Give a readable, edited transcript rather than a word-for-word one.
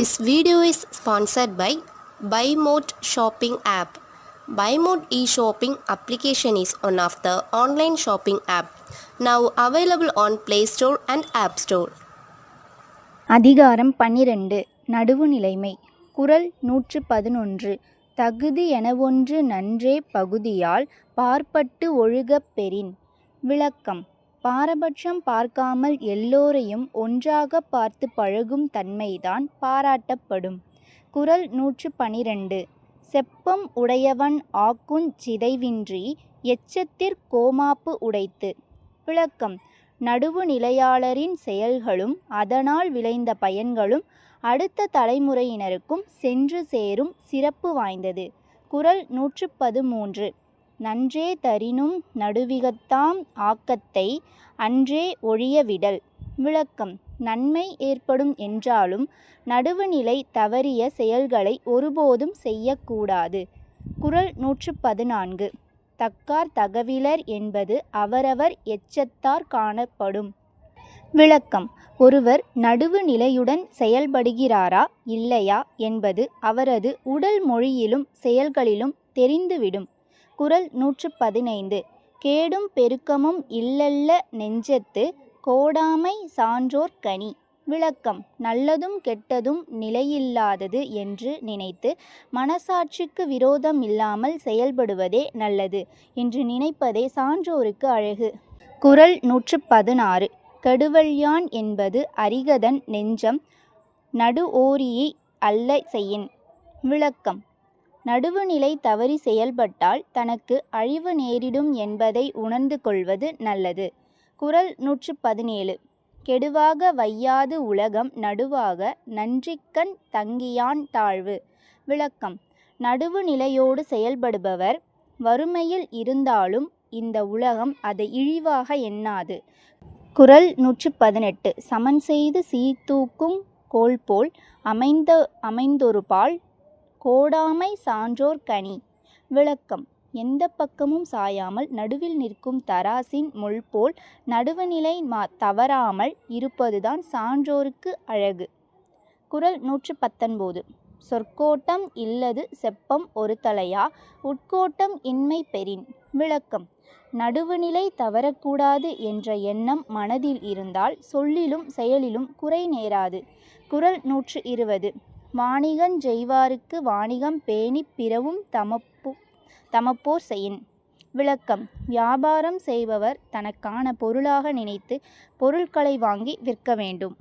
This video is sponsored by BuyMode shopping app. BuyMode e-shopping application is one of the online shopping app now available on Play Store and App Store. அதிகாரம் 12 நடுவுநிலைமை. குறள் 111. தகுதி எனவொன்று நன்றே பகுதியால் பார்ப்பட்டு ஒழுகப் பெறின். விளக்கம். பாரபட்சம் பார்க்காமல் எல்லோரையும் ஒன்றாக பார்த்து பழகும் தன்மைதான் பாராட்டப்படும். குறள் 112. செப்பம் உடையவன் ஆக்குஞ் சிதைவின்றி எச்சத்திற் கோமாப்பு உடைத்து. விளக்கம். நடுவுநிலையாளரின் செயல்களும் அதனால் விளைந்த பயன்களும் அடுத்த தலைமுறையினருக்கும் சென்று சேரும் சிறப்பு வாய்ந்தது. குறள் 113. நன்றே தரினும் நடுவிகத்தாம் ஆக்கத்தை அன்றே ஒழிய விடல். விளக்கம். நன்மை ஏற்படும் என்றாலும் நடுவுநிலை தவறிய செயல்களை ஒருபோதும் செய்யக்கூடாது. குறள் 114. தக்கார் தகவிலர் என்பது அவரவர் எச்சத்தார் காணப்படும். விளக்கம். ஒருவர் நடுவுநிலையுடன் செயல்படுகிறாரா இல்லையா என்பது அவரது உடல் மொழியிலும் செயல்களிலும் தெரிந்துவிடும். குறள் 115. கேடும் பெருக்கமும் இல்லல்ல நெஞ்சத்து கோடாமை சான்றோர் கனி. விளக்கம். நல்லதும் கெட்டதும் நிலையில்லாதது என்று நினைத்து மனசாட்சிக்கு விரோதம் இல்லாமல் செயல்படுவதே நல்லது என்று நினைப்பதே சான்றோருக்கு அழகு. குறள் 116. கெடுவல்யான் என்பது அரிகதன் நெஞ்சம் நடுவோரியை அல்ல செய்யின். விளக்கம். நடுவுநிலை தவறி செயல்பட்டால் தனக்கு அழிவு நேரிடும் என்பதை உணர்ந்து கொள்வது நல்லது. குறள் 117. கெடுவாக வையாது உலகம் நடுவாக நன்றிக்கண் தங்கியான் தாழ்வு. விளக்கம். நடுவுநிலையோடு செயல்படுபவர் வறுமையில் இருந்தாலும் இந்த உலகம் அதை இழிவாக எண்ணாது. குறள் 118. சமன் செய்து சீர்தூக்குங் கோல்போல் அமைந்தொருபால் கோடாமை சான்றோர் கனி. விளக்கம். எந்த பக்கமும் சாயாமல் நடுவில் நிற்கும் தராசின் முள்போல் நடுவுநிலை தவறாமல் இருப்பதுதான் சான்றோருக்கு அழகு. குறள் 119. சொற்கோட்டம் இல்லது செப்பம் ஒரு தலையா உட்கோட்டம் இன்மை பெறின். விளக்கம். நடுவுநிலை தவறக்கூடாது என்ற எண்ணம் மனதில் இருந்தால் சொல்லிலும் செயலிலும் குறை நேராது. குறள் 120. வாணிகஞ் செய்வார்க்கு வாணிகம் பேணிப் பிறவும் தமப்போர் செயின். விளக்கம். வியாபாரம் செய்பவர் தனக்கான பொருளாக நினைத்து பொருட்களை வாங்கி விற்க வேண்டும்.